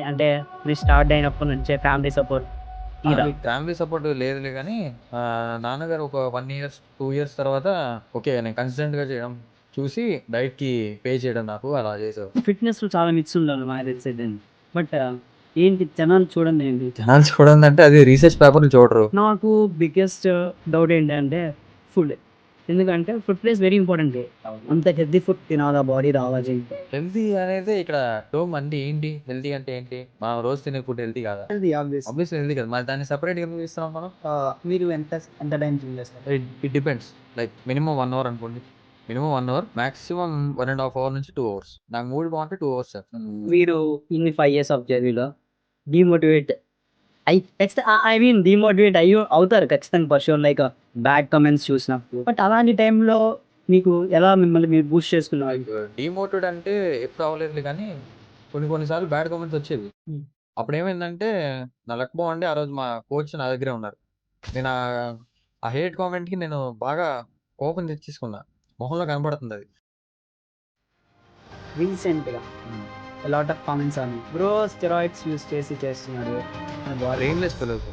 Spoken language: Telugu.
అంటే ఇది స్టార్ట్ అయినప్పటి నుంచే ఫ్యామిలీ సపోర్ట్ తీరా. ఫ్యామిలీ సపోర్ట్ లేదులే గానీ నాన్నగారు ఒక 1 ఇయర్స్, 2 ఇయర్స్ తర్వాత ఓకే. నేను కన్సిస్టెంట్‌గా చేయడం చూసి డైట్‌కి పే చేయడం నాకు అలా చేశారు. ఫిట్‌నెస్‌లో చాలా మిక్స్ ఉండాలి నాకు తెలిసైతే. బట్ ఏంటి జనాలు చూడండి ఏంటి. జనాలు చూడందంటే అది రీసెర్చ్ పేపర్‌లు చూడరు. నాకు బిగ్గెస్ట్ డౌట్ ఏంటంటే ఫుడ్. ఎందుకంటే ఫుడ్ ఈస్ వెరీ ఇంపార్టెంట్. అంత హెల్తీ ఫుడ్ తినాలా బాడీ రావాలి. హెల్తీ అనేది ఇక్కడ టర్మ్ అంటే ఏంటి? హెల్తీ అంటే ఏంటి? మనం రోజు తినే ఫుడ్ హెల్తీ కాదా? Healthy obvious. ఆబ్వియస్‌లీ హెల్తీ కాదు. మరి దాన్ని సెపరేట్‌గా ఎందుకు ఇస్తున్నాం మనం? మీరు ఎంత టైం యూజ్ చేస్తారు? It depends. Like minimum 1 hour అనుకోండి. మినిమమ్ 1 అవర్, మాక్సిమం 1 ½ అవర్ నుంచి 2 అవర్స్. నాకు మూడ్ బాగుంటే 2 అవర్స్ చేస్తాను. మీరు ఇన్ని 5 ఇయర్స్ ఆఫ్ జర్నీలో డీమోటివేట్ ఐ మీన్ డీమోటివేట్ అవుతారు ఖచ్చితంగా for sure like bad comments చూసినప్పుడు. బట్ అలాంటి టైంలో మీకు ఎలా మిమ్మల్ని మీరు బూస్ట్ చేసుకున్నారు? డీమోటివేట్ అంటే ఎప్పుడు అవ్వలేదులే కానీ కొన్ని కొన్ని సార్లు బ్యాడ్ కామెంట్స్ వచ్చేవి. హ్మ్. అప్పుడేమైందంటే నా లక్ బాగుండి ఆ రోజు మా కోచ్ నా దగ్గరే ఉన్నారు. నేను ఆ హేట్ కామెంట్‌కి నేను బాగా కోపం తెచ్చేసుకున్నా. మొహంలో కనపడుతుందది. రీసెంట్‌గా lot of comments bro steroids use చేసి చేస్తున్నాడు. Brainless fellows.